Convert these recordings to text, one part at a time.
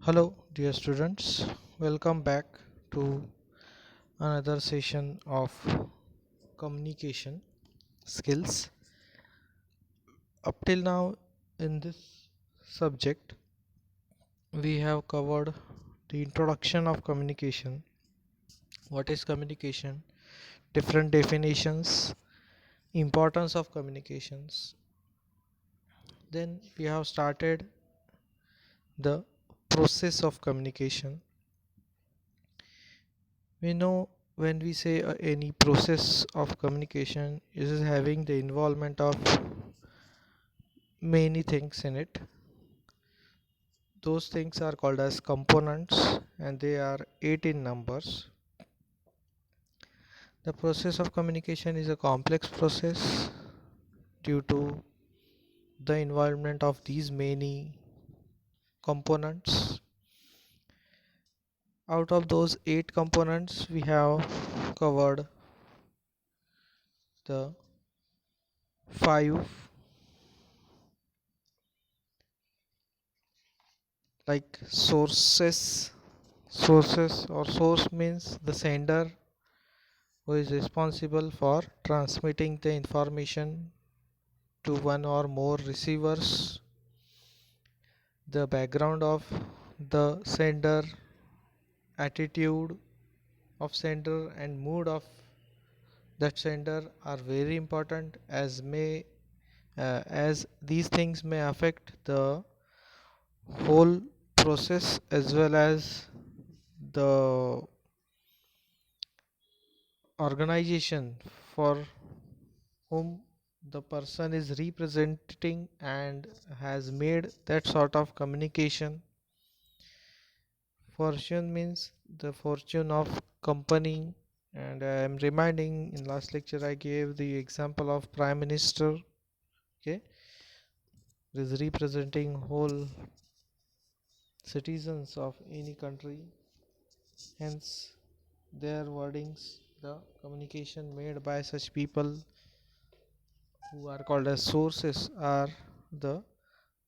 Hello, dear students. Welcome back to another session of communication skills. Up till now, in this subject, we have covered the introduction of communication. What is communication? Different definitions, importance of communications. Then we have started the process of communication. We know when we say any process of communication is having the involvement of many things in it. Those things are called as components and they are 8 in numbers. The process of communication is a complex process due to the involvement of these many components. Out of those 8 components, we have covered the 5, like sources, or source means the sender who is responsible for transmitting the information to one or more receivers, the background of the sender, attitude of sender and mood of that sender are very important, as these things may affect the whole process as well as the organization for whom the person is representing and has made that sort of communication. Fortune means the fortune of company, and I am reminding in last lecture I gave the example of prime minister. Okay, is representing whole citizens of any country, hence their wordings, the communication made by such people who are called as sources are the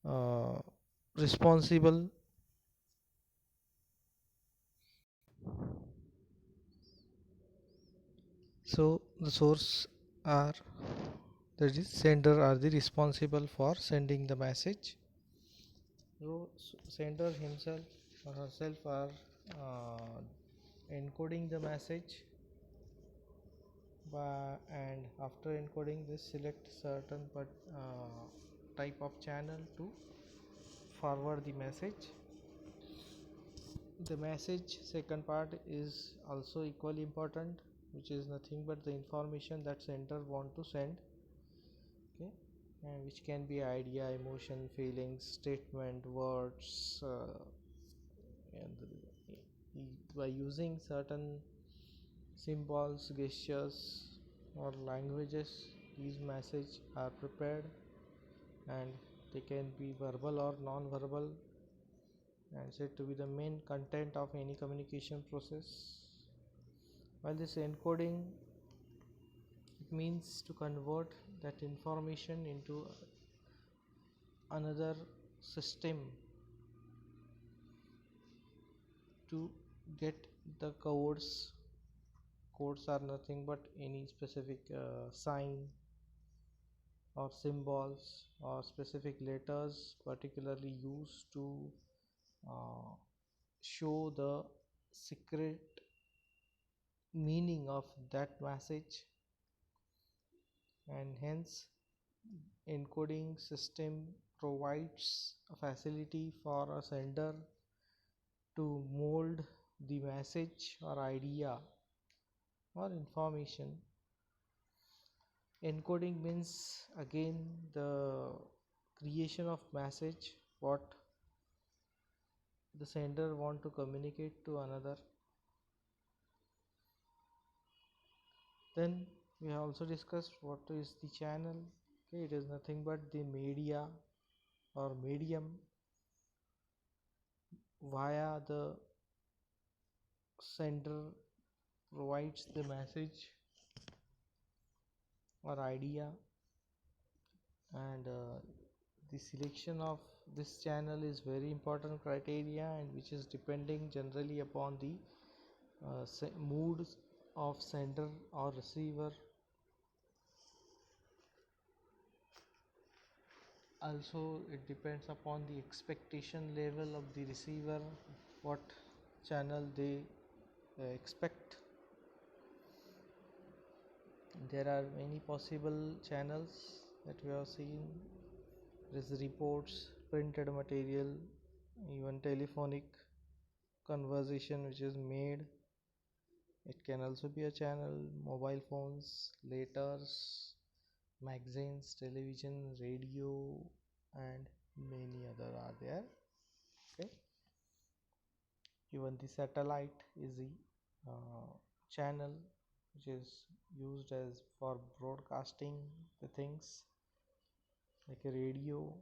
uh, responsible. So the source are, that is sender, are the responsible for sending the message. So sender himself or herself are encoding the message and after encoding this select certain type of channel to forward the message. The message second part is also equally important, which is nothing but the information that sender want to send. Okay, and which can be idea, emotion, feelings, statement, words, and by using certain symbols, gestures, or languages, these messages are prepared, and they can be verbal or non-verbal, and said to be the main content of any communication process. While this encoding, it means to convert that information into another system to get the codes. Codes are nothing but any specific sign or symbols or specific letters particularly used to uh, show the secret meaning of that message, and hence encoding system provides a facility for a sender to mold the message or idea or information. Encoding means again the creation of message what the sender want to communicate to another. Then we have also discussed what is the channel. Okay, it is nothing but the media or medium via the sender provides the message or idea, and the selection of this channel is very important criteria, and which is depending generally upon the mood of sender or receiver. Also it depends upon the expectation level of the receiver, what channel they expect. There are many possible channels that we have seen. There is reports, printed material, even telephonic conversation which is made. It can also be a channel. Mobile phones, letters, magazines, television, radio, and many other are there. Okay, even the satellite is the channel which is used as for broadcasting the things like a radio.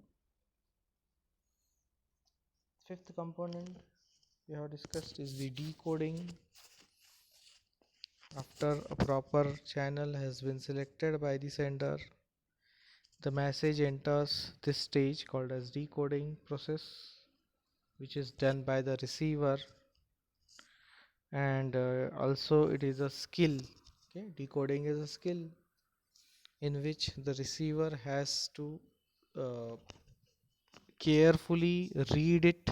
Fifth component we have discussed is the decoding. After a proper channel has been selected by the sender, the message enters this stage called as decoding process, which is done by the receiver. And also it is a skill. Okay, decoding is a skill in which the receiver has to uh, carefully read it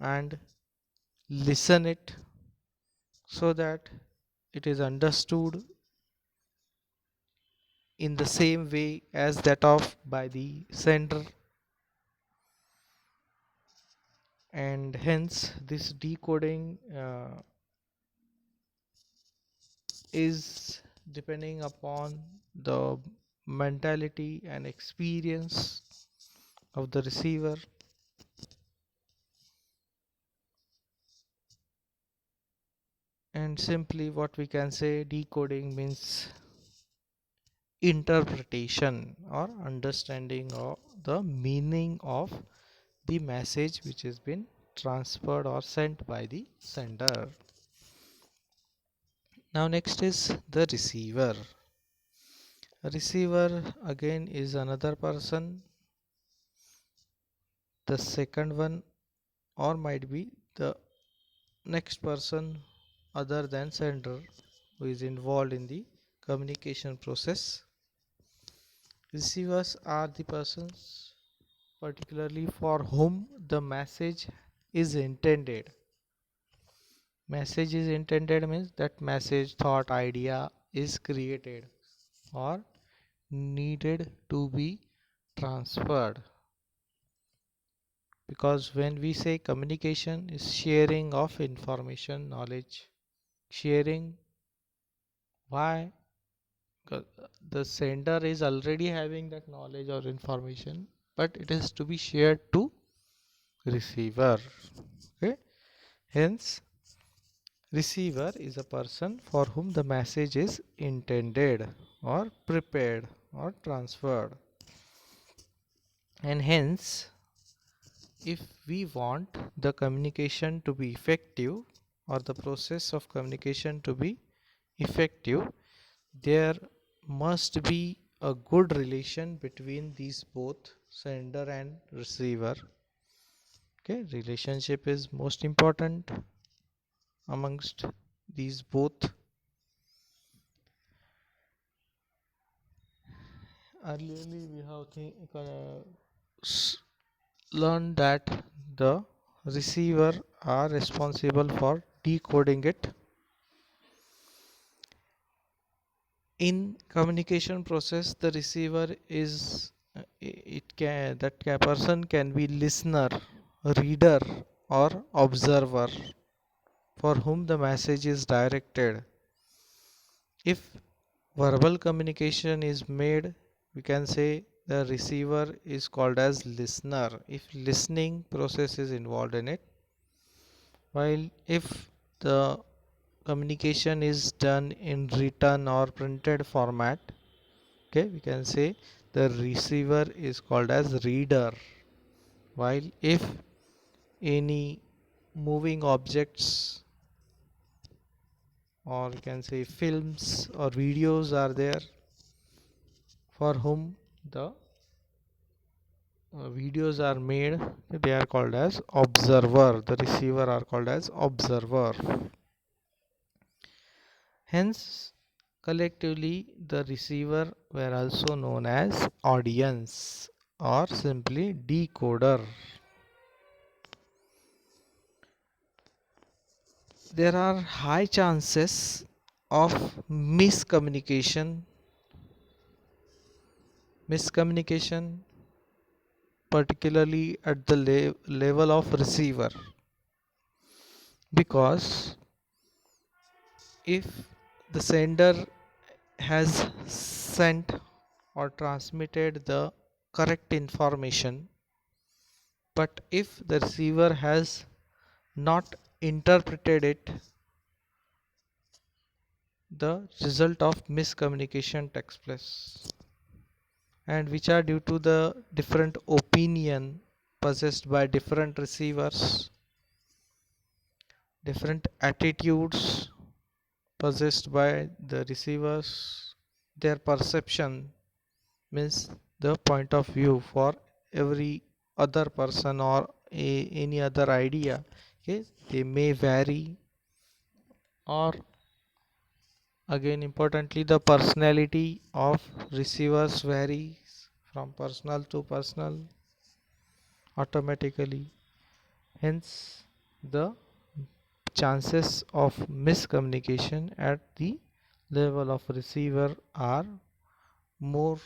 and listen it so that it is understood in the same way as that of by the sender, and hence this decoding is depending upon the mentality and experience of the receiver. And simply what we can say, decoding means interpretation or understanding of the meaning of the message which has been transferred or sent by the sender. Now next is the receiver. A receiver again is another person, the second one, or might be the next person other than sender who is involved in the communication process. Receivers are the persons particularly for whom the message is intended. Message is intended means that message, thought, idea is created or needed to be transferred. Because when we say communication is sharing of information, knowledge, sharing, why? Because the sender is already having that knowledge or information, but it is to be shared to receiver. Okay, hence receiver is a person for whom the message is intended or prepared or transferred. And hence, if we want the communication to be effective or the process of communication to be effective, there must be a good relation between these both, sender and receiver. Okay, relationship is most important amongst these both. Earlier we have learned that the receiver are responsible for decoding it. In communication process, the receiver is person can be listener, reader, or observer for whom the message is directed. If verbal communication is made, we can say the receiver is called as listener if listening process is involved in it, while if the communication is done in written or printed format, okay, we can say the receiver is called as reader, while if any moving objects or we can say films or videos are there for whom the videos are made, they are called as observer. The receiver are called as observer. Hence, collectively, the receiver were also known as audience or simply decoder. There are high chances of miscommunication, particularly at the level of receiver, because if the sender has sent or transmitted the correct information, but if the receiver has not interpreted it, the result of miscommunication takes place, and which are due to the different opinion possessed by different receivers, different attitudes possessed by the receivers, their perception means the point of view for every other person or any other idea. Okay, they may vary, or again importantly the personality of receivers varies from personal to personal automatically. Hence, the chances of miscommunication at the level of receiver are more.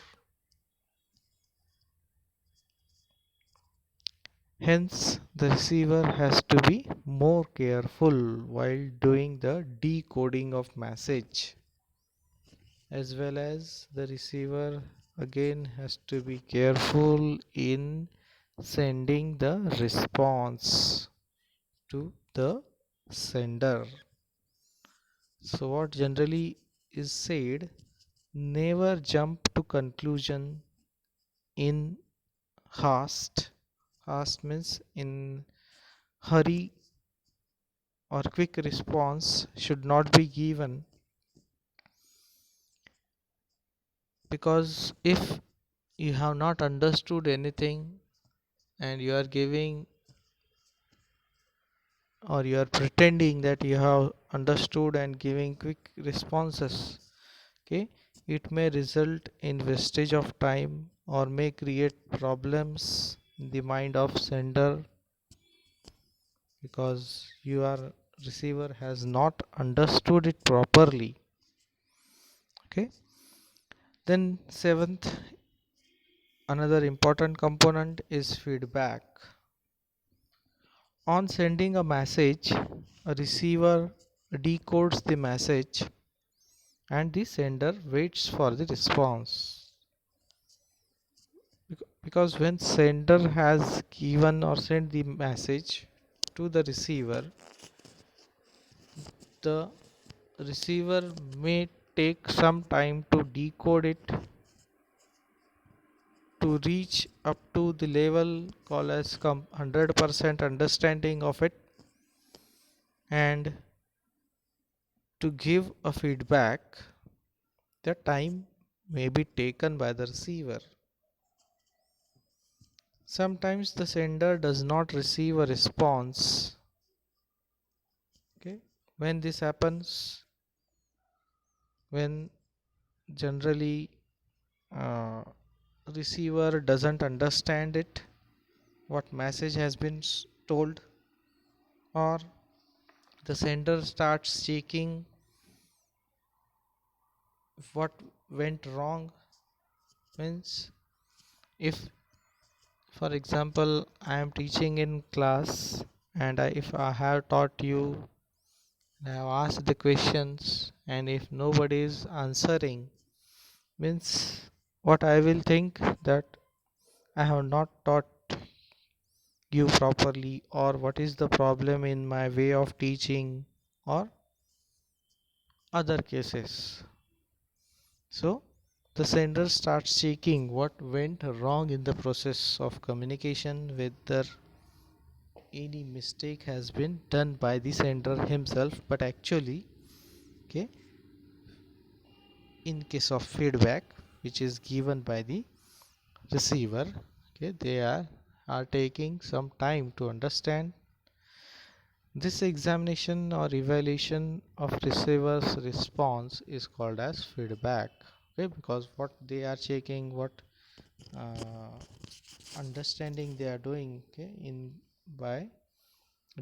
Hence, the receiver has to be more careful while doing the decoding of message, as well as the receiver again has to be careful in sending the response to the sender. So what generally is said, never jump to conclusion in haste. Haste means in hurry, or quick response should not be given, because if you have not understood anything and you are giving, or you are pretending that you have understood and giving quick responses, okay, it may result in wastage of time or may create problems in the mind of sender, because your receiver has not understood it properly. Okay, then seventh, another important component is feedback. On sending a message, a receiver decodes the message and the sender waits for the response. Because when sender has given or sent the message to the receiver, the receiver may take some time to decode it to reach up to the level called as 100% understanding of it, and to give a feedback, the time may be taken by the receiver. Sometimes the sender does not receive a response. Okay, when this happens, when generally uh, receiver doesn't understand it, what message has been told, or the sender starts checking what went wrong, means if for example I am teaching in class and if I have taught you and I have asked the questions, and if nobody is answering, means what I will think, that I have not taught you properly, or what is the problem in my way of teaching, or other cases. So the sender starts checking what went wrong in the process of communication, whether any mistake has been done by the sender himself. But actually, okay, in case of feedback which is given by the receiver, Okay, are taking some time to understand. This examination or evaluation of receiver's response is called as feedback. Okay, because what they are checking, what uh, understanding they are doing, okay, in by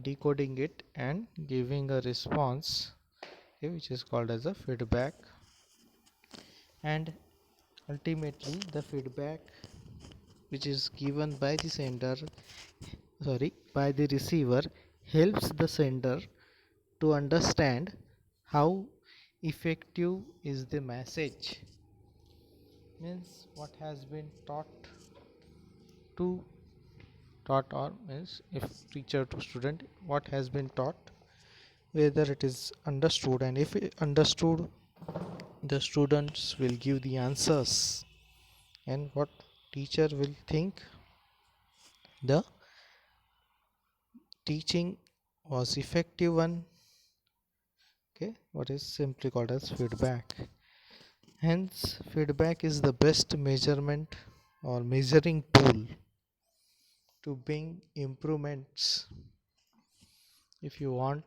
decoding it and giving a response, okay, which is called as a feedback. And ultimately the feedback which is given by the sender, by the receiver, helps the sender to understand how effective is the message, means what has been to taught, or means if teacher to student, what has been taught, whether it is understood, and if it understood, the students will give the answers, and what teacher will think the teaching was effective one. Okay, what is simply called as feedback. Hence feedback is the best measurement or measuring tool to bring improvements. If you want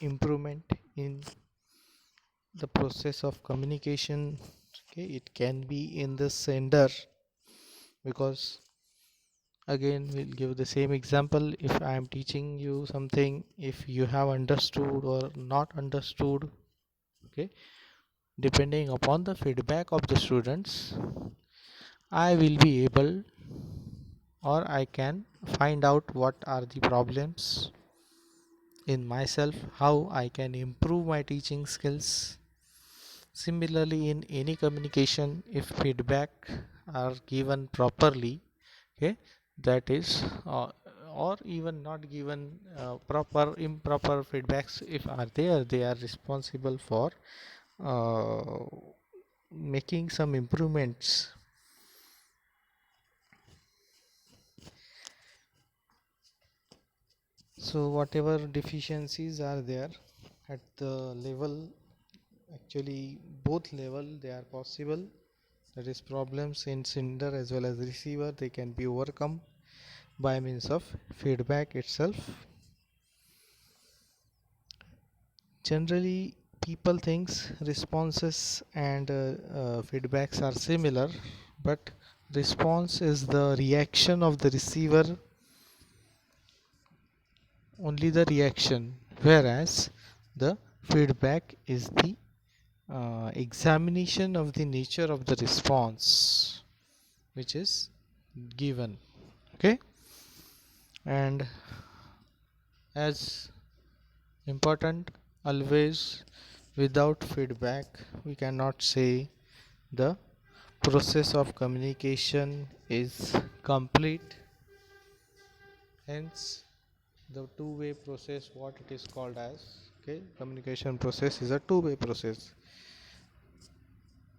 improvement in the process of communication, okay, it can be in the sender, because again we'll give the same example. If I am teaching you something, if you have understood or not understood, okay, depending upon the feedback of the students, I will be able, or I can find out what are the problems in myself, how I can improve my teaching skills. Similarly, in any communication, if feedback are given properly, okay, that is, or even not given proper, improper feedbacks if are there, they are responsible for uh, making some improvements. So whatever deficiencies are there at the level, actually both level they are possible, that is problems in sender as well as receiver, they can be overcome by means of feedback itself. Generally people thinks responses and feedbacks are similar, but response is the reaction of the receiver, only the reaction, whereas the feedback is the examination of the nature of the response which is given. Okay, and as important, always without feedback we cannot say the process of communication is complete. Hence the two-way process, what it is called as, okay, communication process is a two-way process.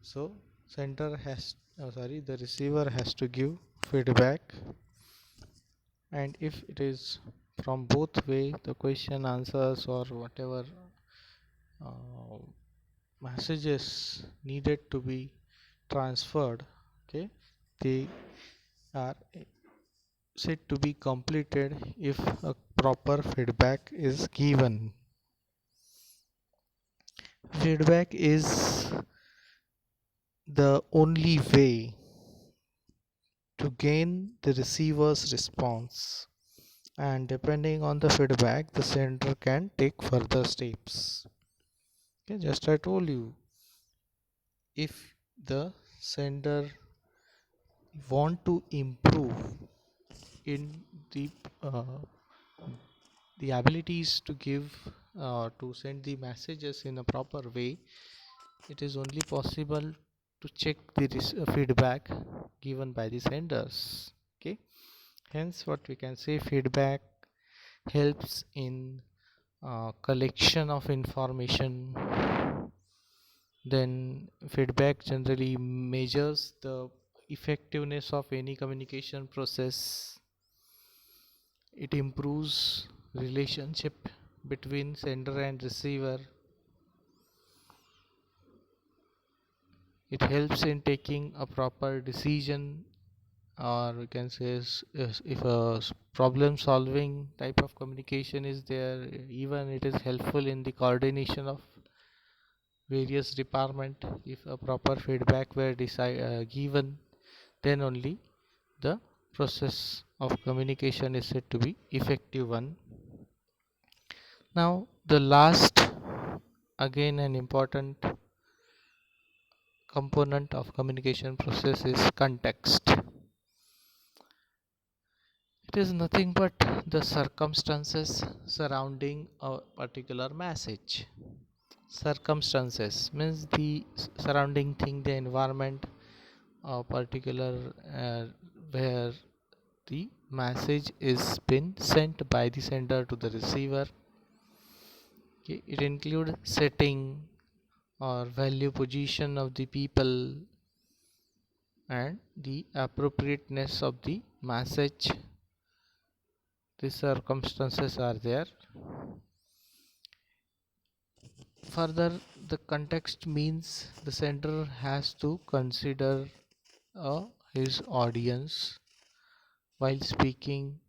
So the receiver has to give feedback, and if it is from both way, the question answers or whatever uh, messages needed to be transferred, okay, they are said to be completed if a proper feedback is given. Feedback is the only way to gain the receiver's response, and depending on the feedback the sender can take further steps. Okay, just I told you, if the sender want to improve in uh, the abilities to give to send the messages in a proper way, it is only possible to check the feedback given by the senders. Okay, hence what we can say, feedback helps in collection of information. Then feedback generally measures the effectiveness of any communication process. It improves relationship between sender and receiver. It helps in taking a proper decision or we can say if a problem solving type of communication is there, even it is helpful in the coordination of various department. If a proper feedback were given, then only the process of communication is said to be effective one. Now the last, again an important component of communication process is context. It is nothing but the circumstances surrounding a particular message. Circumstances means the surrounding thing, the environment, a particular where the message is been sent by the sender to the receiver. Okay, it includes setting or value position of the people and the appropriateness of the message. These circumstances are there. Further, the context means the sender has to consider his audience while speaking,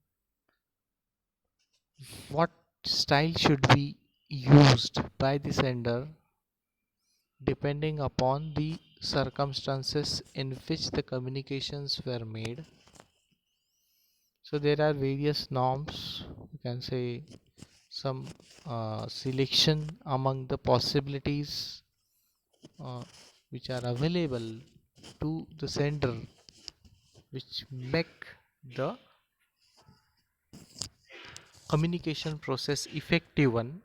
what style should be used by the sender depending upon the circumstances in which the communications were made. So there are various norms, you can say some selection among the possibilities uh, which are available to the sender, which make the communication process effective one,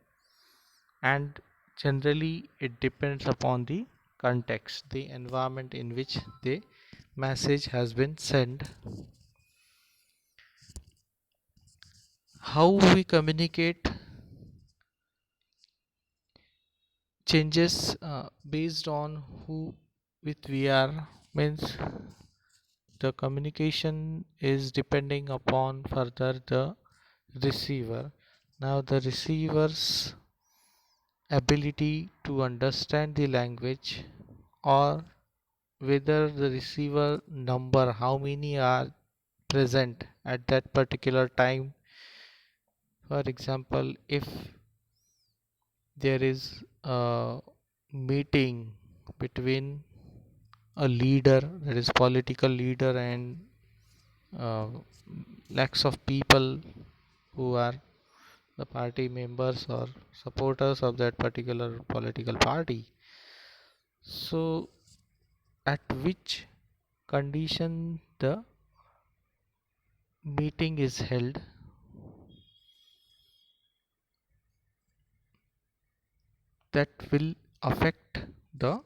and generally it depends upon the context, the environment in which the message has been sent. How we communicate changes based on who with we are, means the communication is depending upon further the receiver. Now the receiver's ability to understand the language, or whether the receiver number, how many are present at that particular time. For example, if there is a meeting between a leader, that is political leader, and uh, lakhs of people who are the party members or supporters of that particular political party, so at which condition the meeting is held, that will affect the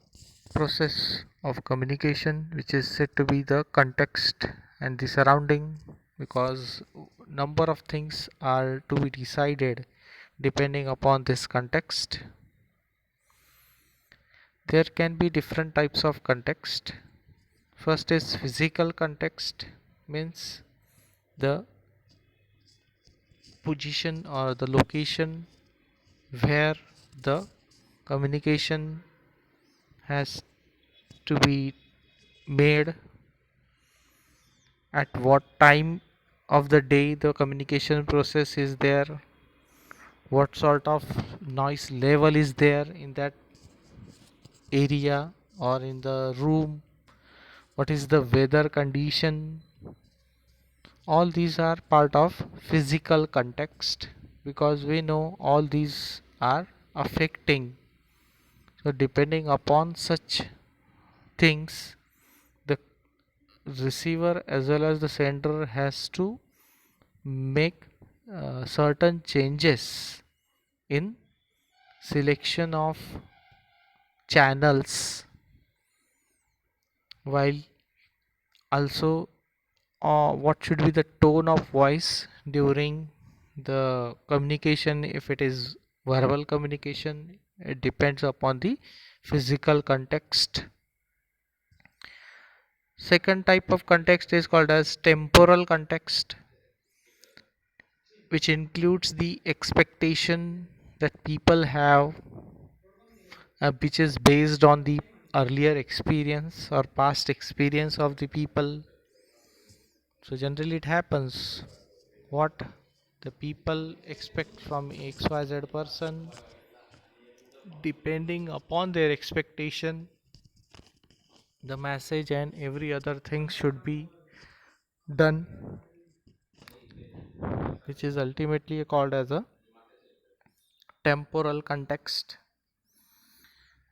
process of communication, which is said to be the context and the surrounding, because number of things are to be decided depending upon this context. There can be different types of context. First is physical context, means the position or the location where the communication has to be made, at what time of the day the communication process is there, what sort of noise level is there in that area or in the room, what is the weather condition. All these are part of physical context, because we know all these are affecting. So depending upon such things, the receiver as well as the sender has to make certain changes in selection of channels, while also what should be the tone of voice during the communication. If it is verbal communication, it depends upon the physical context. Second type of context is called as temporal context, which includes the expectation that people have, which is based on the earlier experience or past experience of the people. So generally it happens what the people expect from XYZ person. Depending upon their expectation, the message and every other thing should be done, which is ultimately called as a temporal context.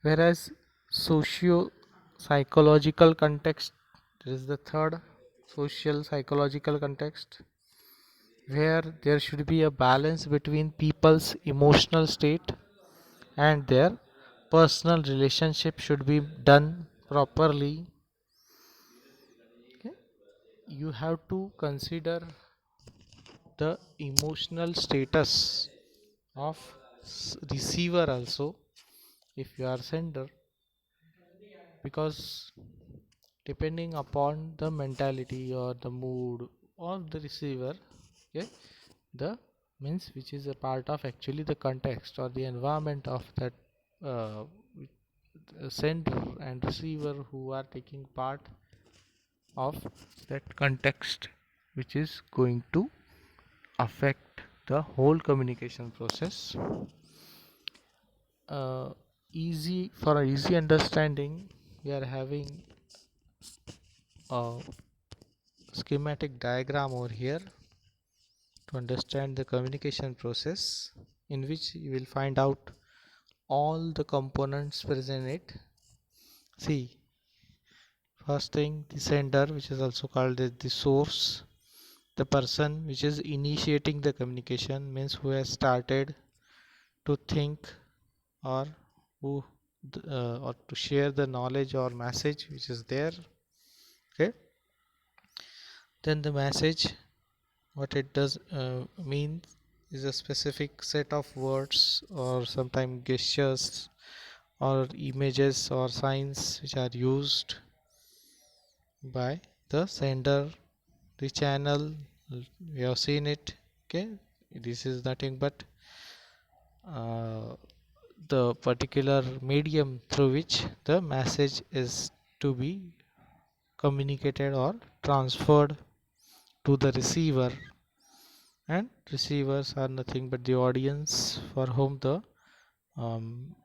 Whereas socio psychological context, there is the third social psychological context, where there should be a balance between people's emotional state and their personal relationship should be done properly. Okay? You have to consider the emotional status of receiver also if you are sender, because depending upon the mentality or the mood of the receiver, okay, the means which is a part of actually the context or the environment of that uh, sender and receiver who are taking part of that context, which is going to affect the whole communication process. Easy for a easy understanding, we are having a schematic diagram over here to understand the communication process, in which you will find out all the components present in it. See, first thing, the sender, which is also called as the source, the person which is initiating the communication, means who has started to think or who or to share the knowledge or message which is there. Okay, then the message, what it does mean is a specific set of words or sometimes gestures or images or signs which are used by the sender. The channel, we have seen it. Okay, this is nothing but uh, the particular medium through which the message is to be communicated or transferred to the receiver, and receivers are nothing but the audience for whom the um,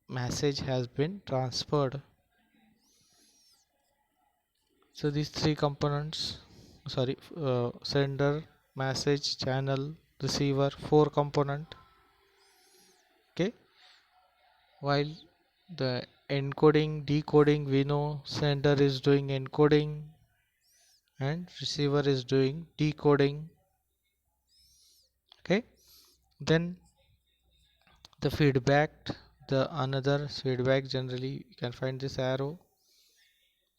message has been transferred. So these three components, sorry, sender, message, channel, receiver, four component. Okay, while the encoding, decoding, we know sender is doing encoding and receiver is doing decoding. Okay, then the feedback, the another feedback, generally you can find this arrow.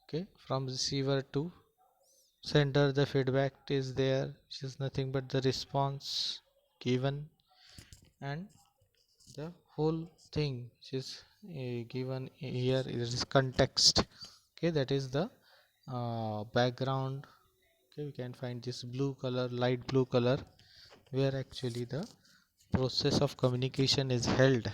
Okay, from receiver to sender, the feedback is there, which is nothing but the response given, and the whole thing which is given here is context. Okay, that is the background. Okay, we can find this blue color, light blue color, where actually the process of communication is held.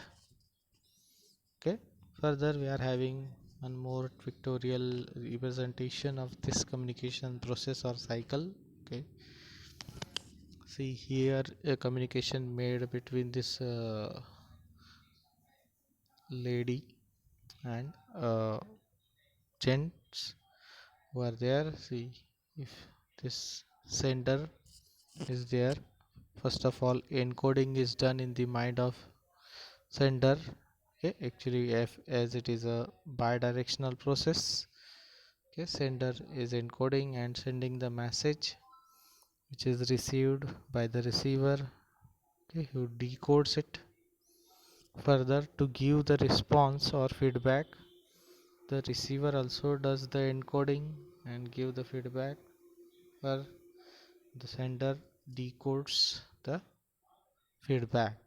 Okay, further we are having one more pictorial representation of this communication process or cycle. Okay, see here a communication made between this lady and gents who are there. See, if this sender is there, first of all encoding is done in the mind of sender. Okay, actually if, as it is a bidirectional process. Okay, sender is encoding and sending the message which is received by the receiver, okay, who decodes it. Further, to give the response or feedback, the receiver also does the encoding and give the feedback, where the sender decodes the feedback.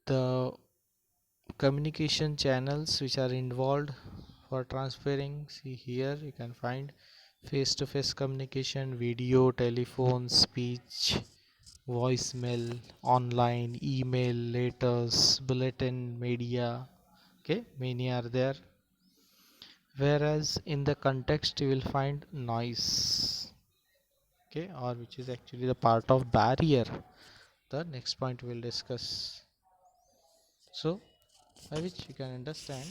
The communication channels which are involved for transferring, see here you can find face-to-face communication, video, telephone, speech, voicemail, online, email, letters, bulletin, media. Okay, many are there. whereas in the context you will find noise, okay, or which is actually the part of barrier. The next point we'll discuss. So by which you can understand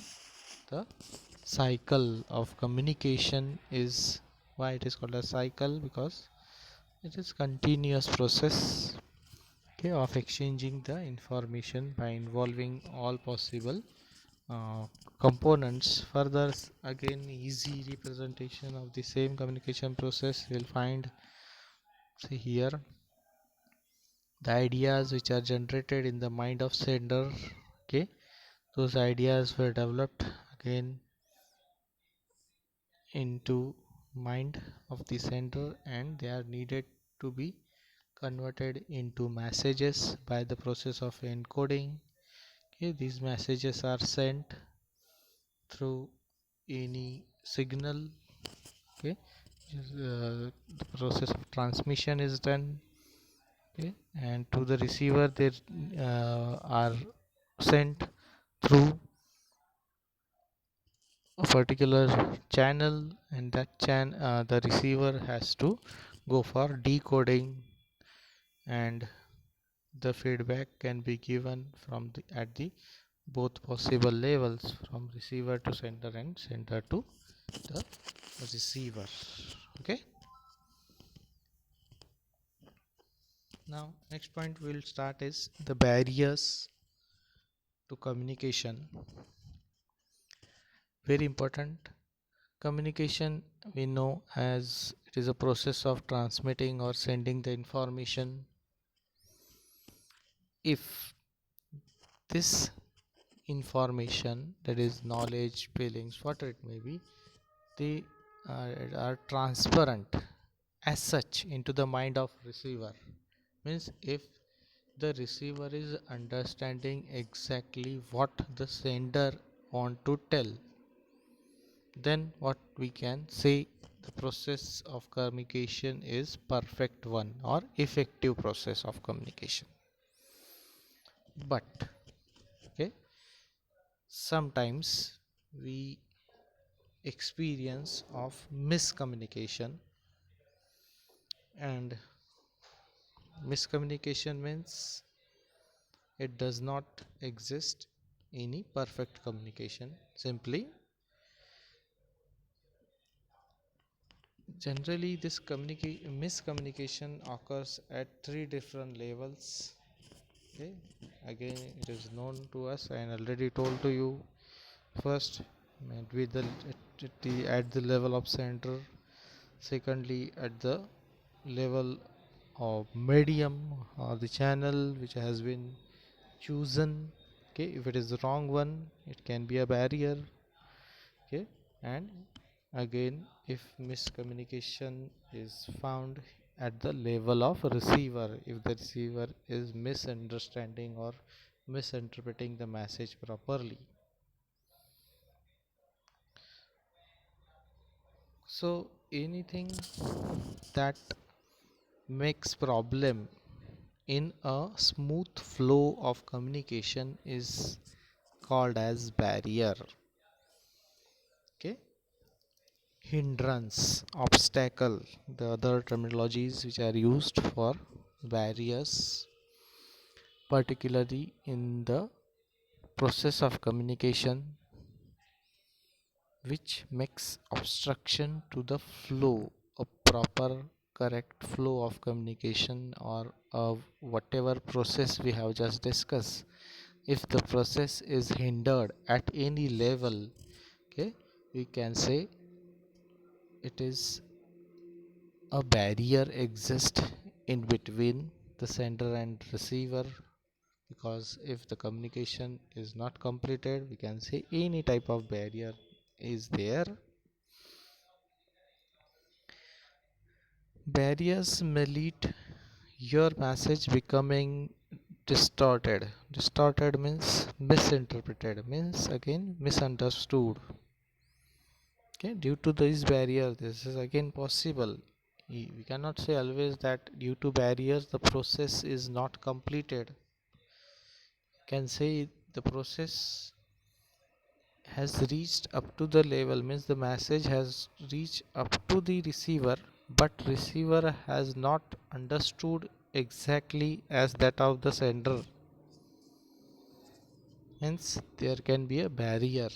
the cycle of communication is why it is called a cycle, because it is continuous process, okay, of exchanging the information by involving all possible uh, components. Further, again, easy representation of the same communication process we'll find, see here, the ideas which are generated in the mind of sender, okay, those ideas were developed again into mind of the sender, and they are needed to be converted into messages by the process of encoding. Okay, these messages are sent through any signal, okay, the process of transmission is done, okay, and to the receiver they are sent through a particular channel, and that the receiver has to go for decoding, and the feedback can be given from the at the both possible levels, from receiver to sender and sender to the receiver. Okay, now next point we'll start is the barriers to communication. Very important. Communication, we know as it is a process of transmitting or sending the information. If this information, that is knowledge, feelings, whatever it may be, they are transparent as such into the mind of receiver, means if the receiver is understanding exactly what the sender want to tell, then what we can say, the process of communication is perfect one or effective process of communication. But okay, sometimes we experience of miscommunication, and miscommunication means it does not exist any perfect communication. Simply, generally this miscommunication occurs at three different levels. Okay, again it is known to us and already told to you. First, with at the level of center. Secondly, at the level of medium or the channel which has been chosen. Okay, if it is the wrong one, it can be a barrier. Okay, and again, if miscommunication is found at the level of receiver, if the receiver is misunderstanding or misinterpreting the message properly. So anything that makes problem in a smooth flow of communication is called as barrier. Okay, hindrance, obstacle, the other terminologies which are used for barriers, particularly in the process of communication, which makes obstruction to the flow, a proper correct flow of communication, or of whatever process we have just discussed. If the process is hindered at any level, okay, we can say it is a barrier exists in between the sender and receiver, because if the communication is not completed, we can say any type of barrier is there. Barriers may lead your message becoming distorted. Distorted means misinterpreted, means again misunderstood. Okay, due to this barrier, this is again possible. We cannot say always that due to barriers the process is not completed. Can say the process has reached up to the level, means the message has reached up to the receiver, but receiver has not understood exactly as that of the sender, hence there can be a barrier.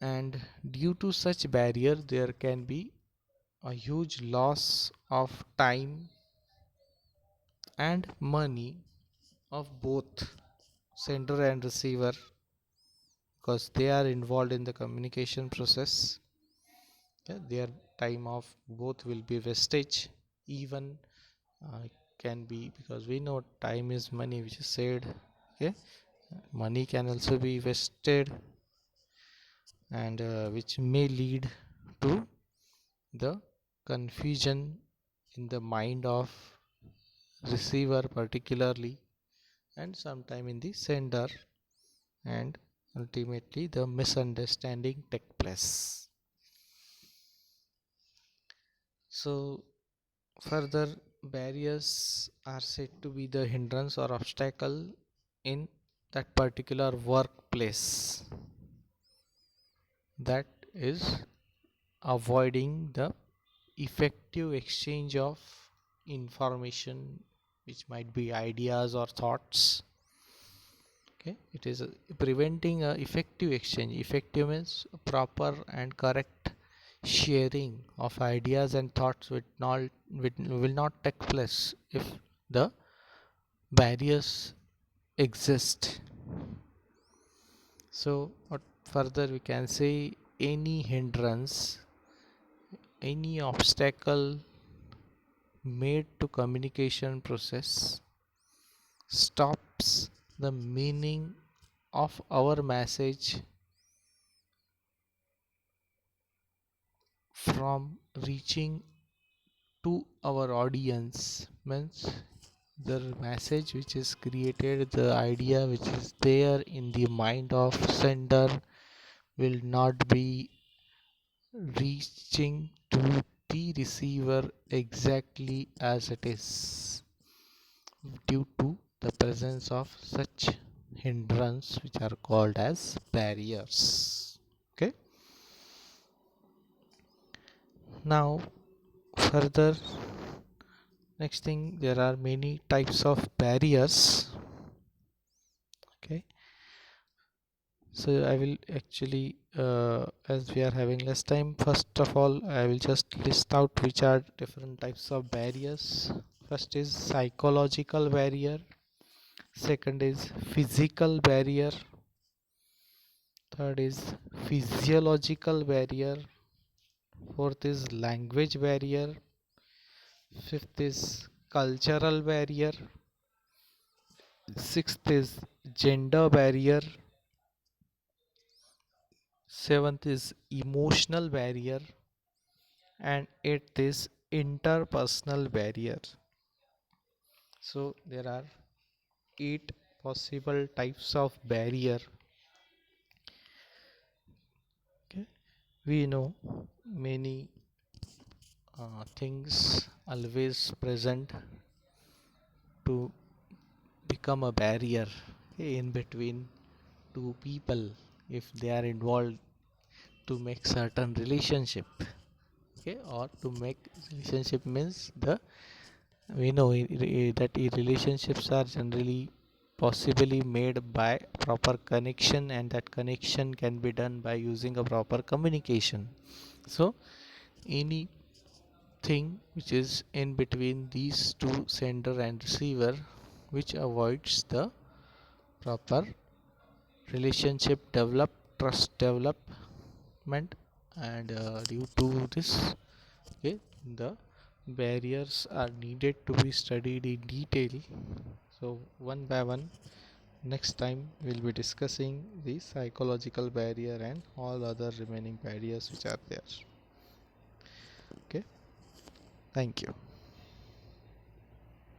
And due to such barrier there can be a huge loss of time and money of both sender and receiver, because they are involved in the communication process. Yeah, their time of both will be wastage. Even can be, because we know time is money, which is said. Okay, money can also be wasted, and which may lead to the confusion in the mind of receiver particularly, and sometime in the sender, and ultimately the misunderstanding take place. So further, barriers are said to be the hindrance or obstacle in that particular workplace that is avoiding the effective exchange of information, which might be ideas or thoughts. Okay, it is preventing a effective exchange. Effective means proper and correct sharing of ideas and thoughts will not take place if the barriers exist. So what further we can say, any hindrance, any obstacle made to communication process stops the meaning of our message from reaching to our audience. Means the message which is created, the idea which is there in the mind of sender will not be reaching to the receiver exactly as it is, due to the presence of such hindrance which are called as barriers. Okay, now further, next thing, there are many types of barriers. Okay, so I will actually as we are having less time, first of all I will just list out which are different types of barriers. First is psychological barrier, second is physical barrier, third is physiological barrier, fourth is language barrier, fifth is cultural barrier, sixth is gender barrier, seventh is emotional barrier, and eighth is interpersonal barrier. So there are 8 possible types of barrier. Okay, we know many things always present to become a barrier in between two people if they are involved to make certain relationship. Okay, or to make relationship means the, we know that relationships are generally possibly made by proper connection, and that connection can be done by using a proper communication. So anything which is in between these two, sender and receiver, which avoids the proper relationship develop, trust development, and due to this, okay, the barriers are needed to be studied in detail. So one by one, next time we'll be discussing the psychological barrier and all other remaining barriers which are there. Okay, thank you.